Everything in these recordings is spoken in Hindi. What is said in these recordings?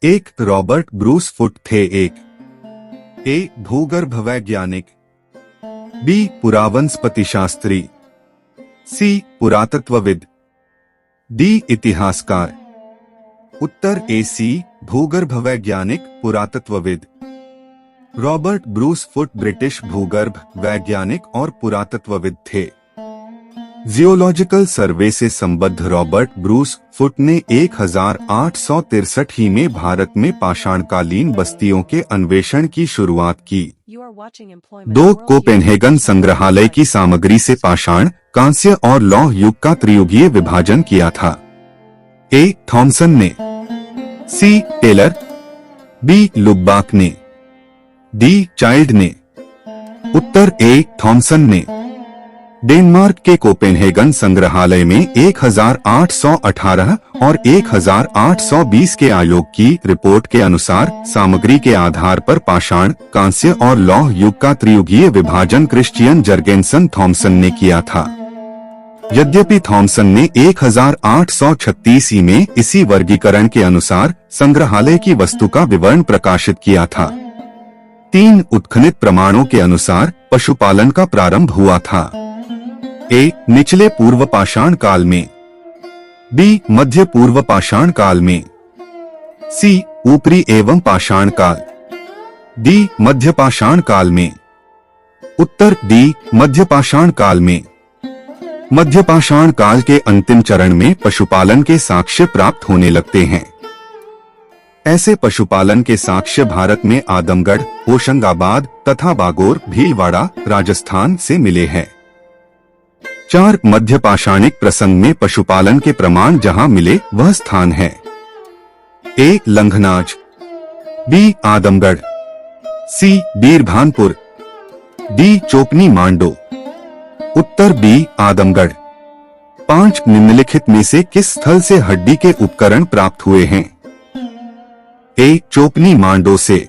एक रॉबर्ट ब्रूस फुट थे। ए भूगर्भ वैज्ञानिक, बी पुरावनस्पति शास्त्री, सी पुरातत्वविद, डी इतिहासकार। उत्तर ए सी भूगर्भ वैज्ञानिक पुरातत्वविद। रॉबर्ट ब्रूस फुट ब्रिटिश भूगर्भ वैज्ञानिक और पुरातत्वविद थे। जियोलॉजिकल सर्वे से संबद्ध रॉबर्ट ब्रूस फुट ने 1863 में भारत में पाषाणकालीन बस्तियों के अन्वेषण की शुरुआत की। 2 कोपेनहेगन संग्रहालय की सामग्री से पाषाण, कांस्य और लौह युग का त्रियुगीय विभाजन किया था। ए थॉमसन ने, सी टेलर, बी लुब्बाक ने, डी चाइल्ड ने। उत्तर ए थॉमसन ने। डेनमार्क के कोपेनहेगन संग्रहालय में 1818 और 1820 के आयोग की रिपोर्ट के अनुसार सामग्री के आधार पर पाषाण, कांस्य और लौह युग का त्रियुगीय विभाजन क्रिश्चियन जर्गेनसन थॉमसन ने किया था। यद्यपि थॉमसन ने 1836 में इसी वर्गीकरण के अनुसार संग्रहालय की वस्तु का विवरण प्रकाशित किया था। 3 उत्खनित प्रमाणों के अनुसार पशुपालन का प्रारंभ हुआ था। ए निचले पूर्व पाषाण काल में, बी मध्य पूर्व पाषाण काल में, सी ऊपरी एवं पाषाण काल, डी मध्य पाषाण काल में। उत्तर डी मध्य पाषाण काल में। मध्य पाषाण काल के अंतिम चरण में पशुपालन के साक्ष्य प्राप्त होने लगते हैं। ऐसे पशुपालन के साक्ष्य भारत में आदमगढ़, होशंगाबाद तथा बागोर, भीलवाड़ा, राजस्थान से मिले हैं। 4 मध्य पाषाणिक प्रसंग में पशुपालन के प्रमाण जहां मिले वह स्थान है। ए लंघनाज, बी आदमगढ़, सी बीरभानपुर, डी चोपनी मांडो। उत्तर बी आदमगढ़। 5 निम्नलिखित में से किस स्थल से हड्डी के उपकरण प्राप्त हुए हैं? ए चोपनी मांडो से,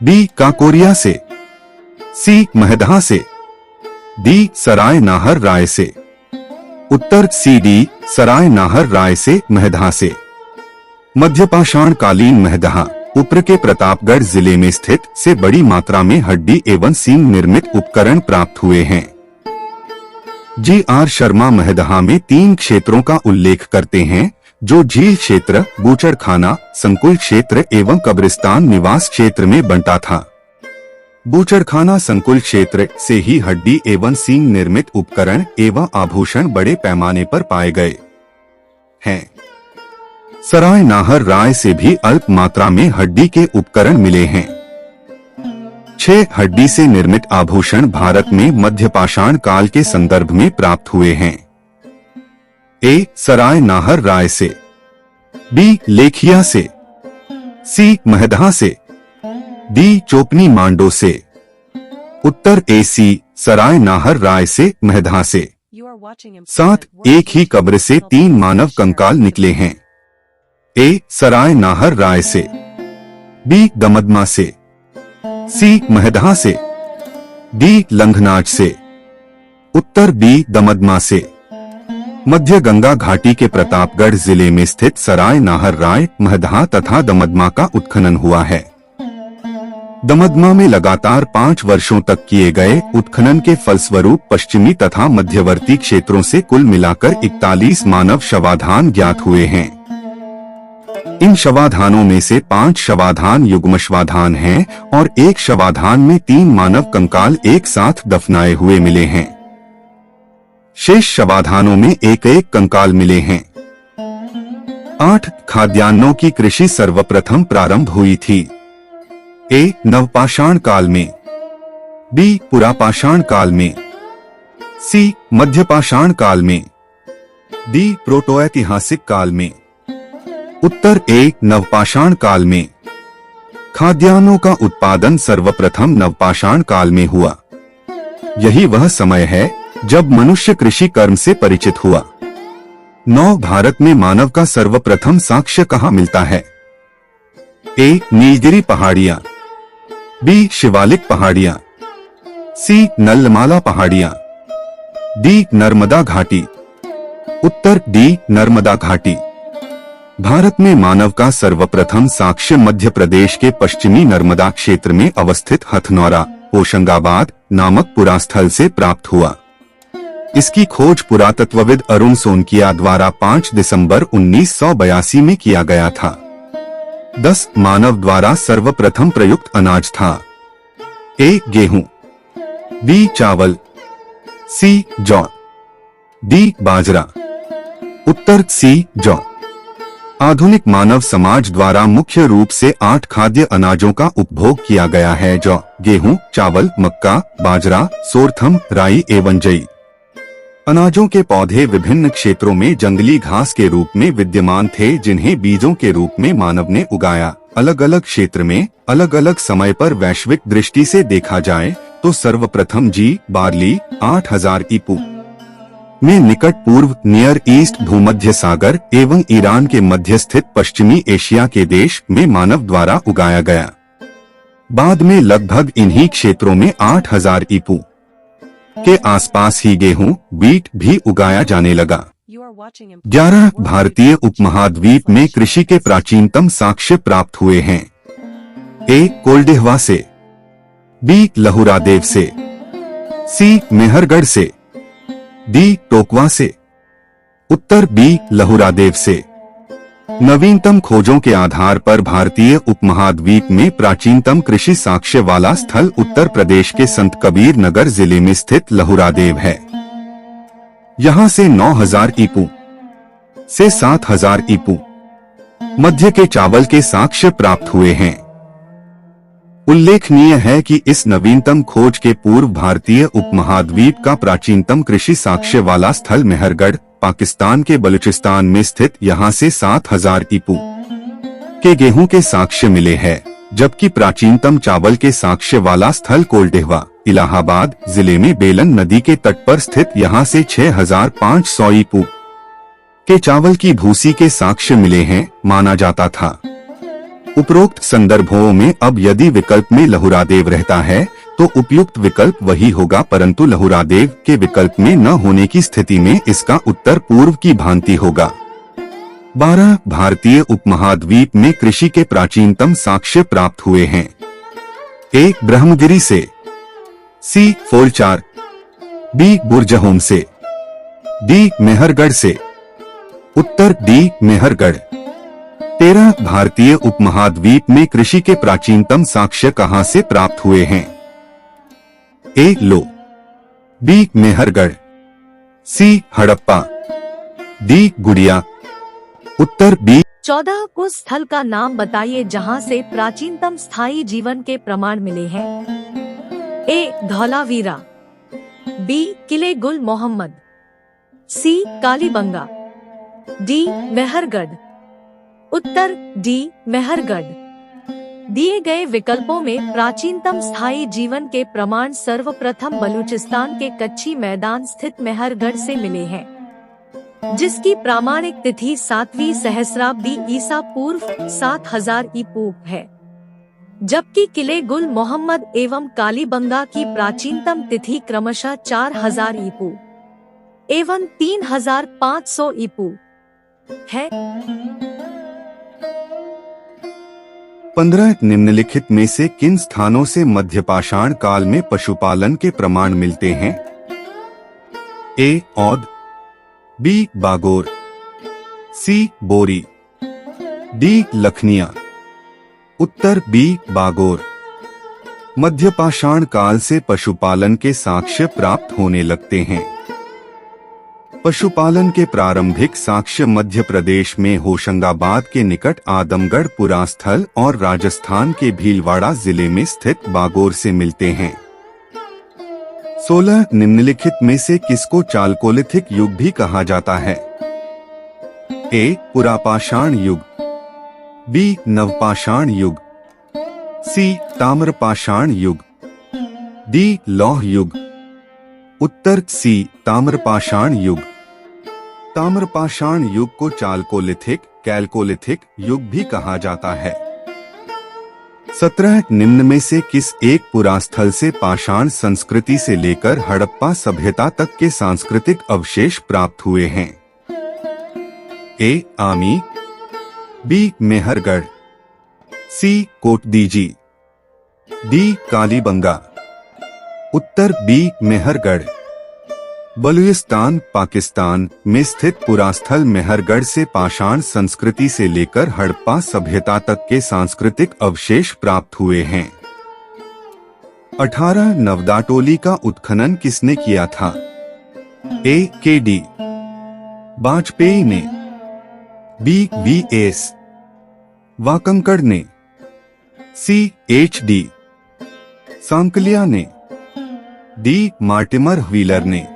बी काकोरिया से, सी महदहा से, डी सराय नाहर राय से। उत्तर सी डी सराय नाहर राय से, महदहा से। मध्यपाषाण कालीन महदहा उप्र के प्रतापगढ़ जिले में स्थित से बड़ी मात्रा में हड्डी एवं सींग निर्मित उपकरण प्राप्त हुए हैं। जी आर शर्मा महदहा में 3 क्षेत्रों का उल्लेख करते हैं जो झील क्षेत्र, बूचड़खाना, संकुल क्षेत्र एवं कब्रिस्तान निवास क्षेत्र में बंटा था। बूचड़खाना संकुल क्षेत्र से ही हड्डी एवं सींग निर्मित उपकरण एवं आभूषण बड़े पैमाने पर पाए गए हैं। सराय नाहर राय से भी अल्प मात्रा में हड्डी के उपकरण मिले हैं। 6 हड्डी से निर्मित आभूषण भारत में मध्यपाषाण काल के संदर्भ में प्राप्त हुए हैं। ए सराय नाहर राय से, बी लेखिया से, सी महदहा से, डी चोपनी मांडो से। उत्तर ए सी सराय नाहर राय से, महदहा से। 7 एक ही कब्र से 3 मानव कंकाल निकले हैं। ए सराय नाहर राय से, बी दमदमा से, सी महदहा से, डी लंघनाज से। उत्तर बी दमदमा से। मध्य गंगा घाटी के प्रतापगढ़ जिले में स्थित सराय नाहर राय, महदहा तथा दमदमा का उत्खनन हुआ है। दमदमा में लगातार 5 वर्षों तक किए गए उत्खनन के फलस्वरूप पश्चिमी तथा मध्यवर्ती क्षेत्रों से कुल मिलाकर 41 मानव शवाधान ज्ञात हुए हैं। इन शवाधानों में से 5 शवाधान युग्मशवाधान हैं और 1 शवाधान में 3 मानव कंकाल एक साथ दफनाए हुए मिले हैं। शेष शवाधानों में एक कंकाल मिले हैं। 8 खाद्यान्नों की कृषि सर्वप्रथम प्रारंभ हुई थी। ए नवपाषाण काल में, बी पुरापाषाण काल में, सी मध्यपाषाण काल में, डी प्रोटोऐतिहासिक काल में। उत्तर ए नवपाषाण काल में। खाद्यान्नों का उत्पादन सर्वप्रथम नवपाषाण काल में हुआ। यही वह समय है जब मनुष्य कृषि कर्म से परिचित हुआ। 9 भारत में मानव का सर्वप्रथम साक्ष्य कहाँ मिलता है? ए नीलगिरी पहाड़ियां, बी शिवालिक पहाड़ियां, सी नलमाला पहाड़ियां, डी नर्मदा घाटी। उत्तर डी नर्मदा घाटी। भारत में मानव का सर्वप्रथम साक्ष्य मध्य प्रदेश के पश्चिमी नर्मदा क्षेत्र में अवस्थित हथनौरा होशंगाबाद नामक पुरास्थल से प्राप्त हुआ। इसकी खोज पुरातत्वविद अरुण सोनकिया द्वारा 5 दिसंबर 1982 में किया गया था। 10 मानव द्वारा सर्वप्रथम प्रयुक्त अनाज था। ए गेहूं, बी चावल, सी जौ, डी बाजरा। उत्तर सी जौ। आधुनिक मानव समाज द्वारा मुख्य रूप से 8 खाद्य अनाजों का उपभोग किया गया है। जौ, गेहूं, चावल, मक्का, बाजरा, सोरथम, राई एवं जई। अनाजों के पौधे विभिन्न क्षेत्रों में जंगली घास के रूप में विद्यमान थे, जिन्हें बीजों के रूप में मानव ने उगाया। अलग अलग क्षेत्र में अलग अलग समय पर वैश्विक दृष्टि से देखा जाए तो सर्वप्रथम जी बार्ली 8000 ईपू में निकट पूर्व नियर ईस्ट भूमध्य सागर एवं ईरान के मध्य स्थित पश्चिमी एशिया के देश में मानव द्वारा उगाया गया। बाद में लगभग इन्हीं क्षेत्रों में 8000 ईपू के आसपास ही गेहूं, व्हीट भी उगाया जाने लगा। 11 भारतीय उपमहाद्वीप में कृषि के प्राचीनतम साक्ष्य प्राप्त हुए हैं। ए कोल्डिहवा से, बी लहुरादेव से, सी मेहरगढ़ से, डी टोकवा से। उत्तर बी लहुरादेव से। नवीनतम खोजों के आधार पर भारतीय उपमहाद्वीप में प्राचीनतम कृषि साक्ष्य वाला स्थल उत्तर प्रदेश के संत कबीर नगर जिले में स्थित लहुरादेव है। यहाँ से 9000 ईपू से 7000 ईपू मध्य के चावल के साक्ष्य प्राप्त हुए हैं। उल्लेखनीय है कि इस नवीनतम खोज के पूर्व भारतीय उपमहाद्वीप का प्राचीनतम कृषि साक्ष्य वाला स्थल मेहरगढ़ पाकिस्तान के बलूचिस्तान में स्थित यहाँ से 7000 ईपू के गेहूं के साक्ष्य मिले हैं, जबकि प्राचीनतम चावल के साक्ष्य वाला स्थल कोल्डिहवा इलाहाबाद जिले में बेलन नदी के तट पर स्थित यहाँ से 6500 ईपू के चावल की भूसी के साक्ष्य मिले हैं माना जाता था। उपरोक्त संदर्भों में अब यदि विकल्प में लहुरादेव रहता है तो उपयुक्त विकल्प वही होगा, परंतु लहुरादेव के विकल्प में न होने की स्थिति में इसका उत्तर पूर्व की भांति होगा। 12 भारतीय उपमहाद्वीप में कृषि के प्राचीनतम साक्ष्य प्राप्त हुए हैं। ए ब्रह्मगिरी से, सी फोलचार, बी बुरजहोम से, डी मेहरगढ़ से। उत्तर डी मेहरगढ़। 13 भारतीय उपमहाद्वीप में कृषि के प्राचीनतम साक्ष्य कहां से प्राप्त हुए हैं? ए लो, बी मेहरगढ़, सी हड़प्पा, डी गुड़िया। उत्तर बी। 14 उस स्थल का नाम बताइए जहां से प्राचीनतम स्थायी जीवन के प्रमाण मिले हैं। ए धौलावीरा, बी किले गुल मोहम्मद, सी कालीबंगा, डी मेहरगढ़। उत्तर डी मेहरगढ़। दिए गए विकल्पों में प्राचीनतम स्थायी जीवन के प्रमाण सर्वप्रथम बलूचिस्तान के कच्ची मैदान स्थित मेहरगढ़ से मिले हैं, जिसकी प्रामाणिक तिथि 7वीं सहस्राब्दी ईसा पूर्व 7000 ईपू है, जबकि किले गुल मोहम्मद एवं कालीबंगा की प्राचीनतम तिथि क्रमशः 4000 ईपू एवं 3500 ईपू है। 15 निम्नलिखित में से किन स्थानों से मध्यपाषाण काल में पशुपालन के प्रमाण मिलते हैं? ए औद, बी बागोर, सी बोरी, डी लखनिया। उत्तर बी बागोर। मध्यपाषाण काल से पशुपालन के साक्ष्य प्राप्त होने लगते हैं। पशुपालन के प्रारंभिक साक्ष्य मध्य प्रदेश में होशंगाबाद के निकट आदमगढ़ पुरास्थल और राजस्थान के भीलवाड़ा जिले में स्थित बागोर से मिलते हैं। 16 निम्नलिखित में से किसको चालकोलिथिक युग भी कहा जाता है? ए पुरापाषाण युग, बी नवपाषाण युग, सी ताम्रपाषाण युग, डी लौह युग। उत्तर सी ताम्रपाषाण युग। ताम्रपाषाण युग को चालकोलिथिक, कैलकोलिथिक युग भी कहा जाता है। 17 निम्न में से किस एक पुरास्थल से पाषाण संस्कृति से लेकर हड़प्पा सभ्यता तक के सांस्कृतिक अवशेष प्राप्त हुए हैं? ए आमी, बी मेहरगढ़, सी कोटदीजी, डी कालीबंगा। उत्तर बी मेहरगढ़। बलूचिस्तान पाकिस्तान में स्थित पुरास्थल मेहरगढ़ से पाषाण संस्कृति से लेकर हड़प्पा सभ्यता तक के सांस्कृतिक अवशेष प्राप्त हुए हैं। 18 नवदाटोली का उत्खनन किसने किया था? ए के डी वाजपेयी ने, बी वी एस वाकंकड़ ने, सी एच डी सांकलिया ने, डी मार्टिमर व्हीलर ने।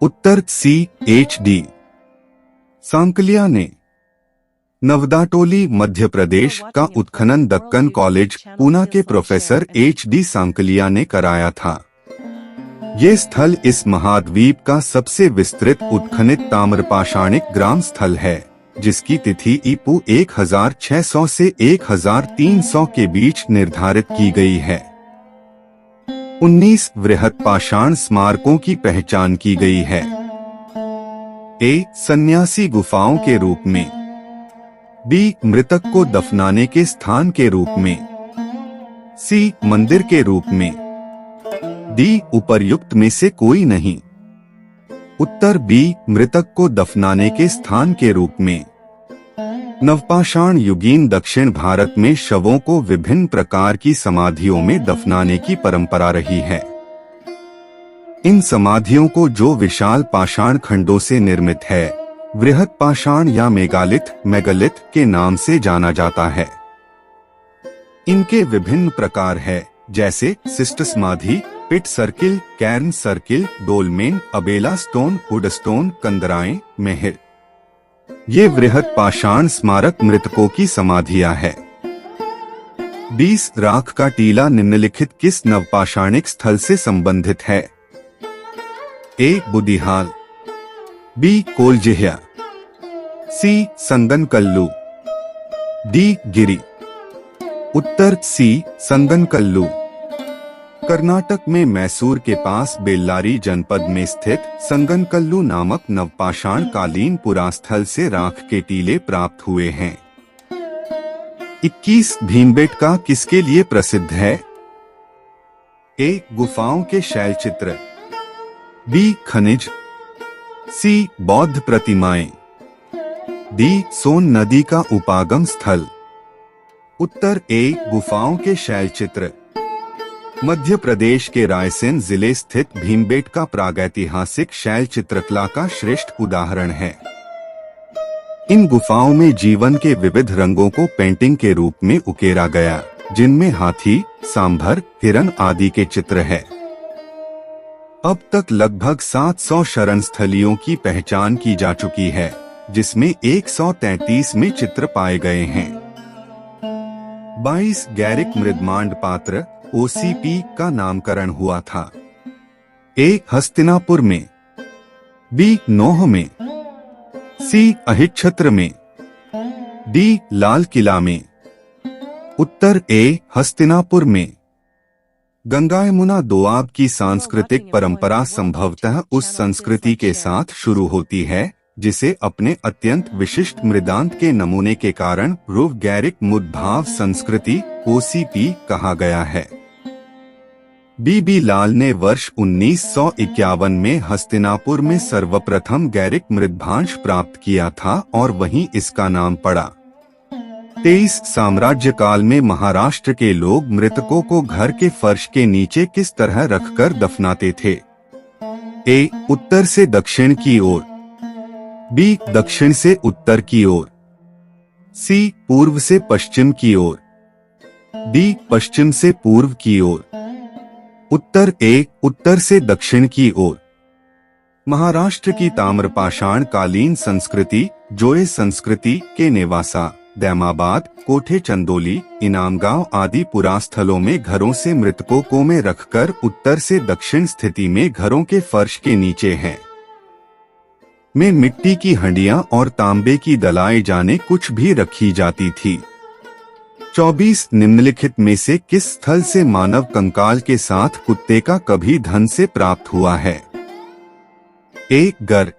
उत्तर सी एच डी सांकलिया ने। नवदाटोली मध्य प्रदेश का उत्खनन दक्कन कॉलेज पूना के प्रोफेसर एच डी सांकलिया ने कराया था। ये स्थल इस महाद्वीप का सबसे विस्तृत उत्खनित ताम्रपाषाणिक ग्राम स्थल है, जिसकी तिथि ईपू 1600 से 1300 के बीच निर्धारित की गई है। 19 वृहत पाषाण स्मारकों की पहचान की गई है। ए सन्यासी गुफाओं के रूप में, बी मृतक को दफनाने के स्थान के रूप में, सी मंदिर के रूप में, डी उपर्युक्त में से कोई नहीं। उत्तर बी मृतक को दफनाने के स्थान के रूप में। नवपाषाण युगीन दक्षिण भारत में शवों को विभिन्न प्रकार की समाधियों में दफनाने की परंपरा रही है। इन समाधियों को जो विशाल पाषाण खंडों से निर्मित है, वृहत पाषाण या मेगालिथ के नाम से जाना जाता है। इनके विभिन्न प्रकार है, जैसे सिस्ट समाधि, pit circle, cairn circle, dolmen, अबेला स्टोन, हुड स्टोन, कंदराएं, मेहर। ये वृहत पाषाण स्मारक मृतकों की समाधियां है। 20 राख का टीला निम्नलिखित किस नवपाषाणिक स्थल से संबंधित है? ए बुदिहाल, बी कोलजिह्या, सी संगनकल्लू, डी गिरी। उत्तर सी संगनकल्लू। कर्नाटक में मैसूर के पास बेल्लारी जनपद में स्थित संगनकल्लू नामक नवपाषाण कालीन पुरास्थल से राख के टीले प्राप्त हुए हैं। 21 भीमबेटका किसके लिए प्रसिद्ध है? ए गुफाओं के शैलचित्र, बी खनिज, सी बौद्ध प्रतिमाएं, डी सोन नदी का उपागम स्थल। उत्तर ए गुफाओं के शैलचित्र। मध्य प्रदेश के रायसेन जिले स्थित भीमबेटका प्रागैतिहासिक शैल चित्रकला का श्रेष्ठ उदाहरण है। इन गुफाओं में जीवन के विविध रंगों को पेंटिंग के रूप में उकेरा गया, जिनमें हाथी, सांभर, हिरन आदि के चित्र है। अब तक लगभग 700 शरण स्थलियों की पहचान की जा चुकी है, जिसमें 133 में चित्र पाए गए हैं। 22 गैरिक मृदमांड पात्र OCP का नामकरण हुआ था। ए हस्तिनापुर में, बी नौह में, सी अहिच्छत्र में, डी लाल किला में। उत्तर ए हस्तिनापुर में। गंगा यमुना दोआब की सांस्कृतिक परंपरा संभवतः उस संस्कृति के साथ शुरू होती है, जिसे अपने अत्यंत विशिष्ट मृदांत के नमूने के कारण रूव गैरिक मुद्भाव संस्कृति OCP कहा गया है। बी लाल ने वर्ष 1951 में हस्तिनापुर में सर्वप्रथम गैरिक मृद्भांश प्राप्त किया था और वहीं इसका नाम पड़ा। 23 साम्राज्य काल में महाराष्ट्र के लोग मृतकों को घर के फर्श के नीचे किस तरह रखकर दफनाते थे? ए उत्तर से दक्षिण की ओर, बी दक्षिण से उत्तर की ओर, सी पूर्व से पश्चिम की ओर, डी पश्चिम से पूर्व की ओर। उत्तर ए उत्तर से दक्षिण की ओर। महाराष्ट्र की ताम्रपाषाण कालीन संस्कृति जोए संस्कृति के नेवासा, दैमाबाद, कोठे चंदोली, इनामगांव आदि पुरास्थलों में घरों से मृतकों को में रखकर उत्तर से दक्षिण स्थिति में घरों के फर्श के नीचे है में मिट्टी की हंडियां और तांबे की दलाई जाने कुछ भी रखी जाती थी। 24 निम्नलिखित में से किस स्थल से मानव कंकाल के साथ कुत्ते का कभी धन से प्राप्त हुआ है? ए गर,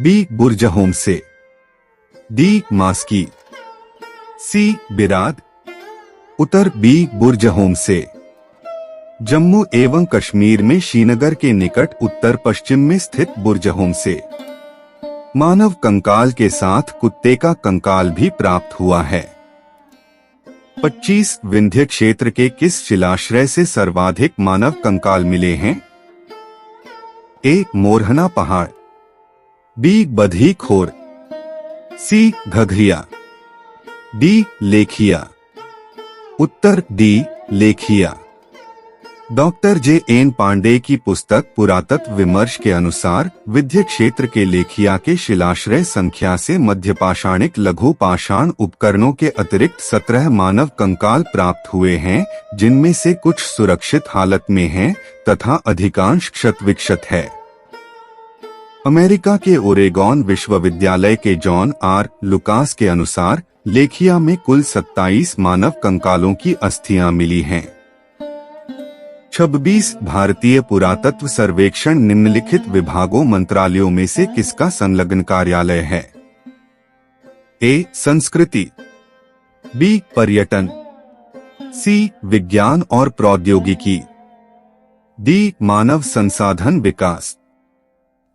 बी बुर्जहोम से, डी मास्की। सी बिराद, उत्तर बी बुर्जहोम से। जम्मू एवं कश्मीर में श्रीनगर के निकट उत्तर पश्चिम में स्थित बुर्जहोम से मानव कंकाल के साथ कुत्ते का कंकाल भी प्राप्त हुआ है। 25 विंध्य क्षेत्र के किस शिलाश्रय से सर्वाधिक मानव कंकाल मिले हैं? ए मोरहना पहाड़, बी बधी खोर, सी घघरिया, डी लेखिया। उत्तर D Lekhiya. Doctor J N Pande की पुस्तक पुरातत्व विमर्श के अनुसार विंध्य क्षेत्र के लेखिया के शिलाश्रय संख्या से मध्यपाषाणिक लघु पाषाण उपकरणों के अतिरिक्त 17 मानव कंकाल प्राप्त हुए हैं, जिनमें से कुछ सुरक्षित हालत में हैं तथा अधिकांश क्षत विक्षत है। अमेरिका के ओरेगॉन विश्वविद्यालय के जॉन आर लुकास के अनुसार लेखिया में कुल 27 मानव कंकालों की अस्थियां मिली हैं। 26 भारतीय पुरातत्व सर्वेक्षण निम्नलिखित विभागों मंत्रालयों में से किसका संलग्न कार्यालय है? ए संस्कृति, बी पर्यटन, सी विज्ञान और प्रौद्योगिकी, डी मानव संसाधन विकास।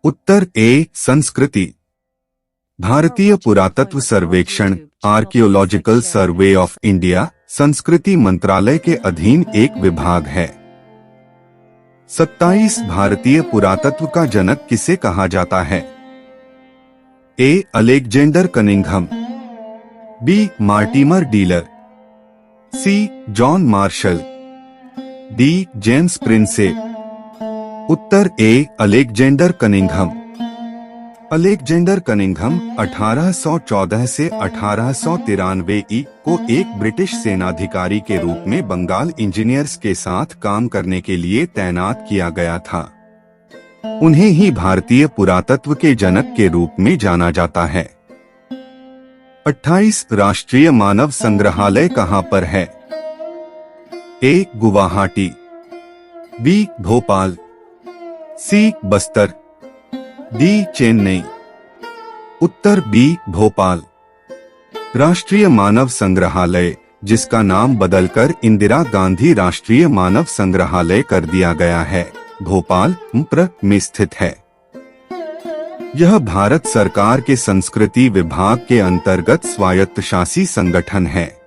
उत्तर ए संस्कृति। भारतीय पुरातत्व सर्वेक्षण आर्कियोलॉजिकल सर्वे ऑफ इंडिया संस्कृति मंत्रालय के अधीन एक विभाग है। 27 भारतीय पुरातत्व का जनक किसे कहा जाता है? A Alexander Cunningham, B Mortimer Wheeler, C John Marshall, D James Prinsep. उत्तर A Alexander Cunningham. Alexander Cunningham 1814 से 1893 को एक ब्रिटिश सेनाधिकारी के रूप में बंगाल इंजीनियर्स के साथ काम करने के लिए तैनात किया गया था। उन्हें ही भारतीय पुरातत्व के जनक के रूप में जाना जाता है। 28 राष्ट्रीय मानव संग्रहालय कहां पर है? ए गुवाहाटी, बी भोपाल, सी बस्तर, डी चेन्नई। उत्तर बी भोपाल। राष्ट्रीय मानव संग्रहालय, जिसका नाम बदलकर इंदिरा गांधी राष्ट्रीय मानव संग्रहालय कर दिया गया है, भोपाल में स्थित है। यह भारत सरकार के संस्कृति विभाग के अंतर्गत स्वायत्तशासी संगठन है।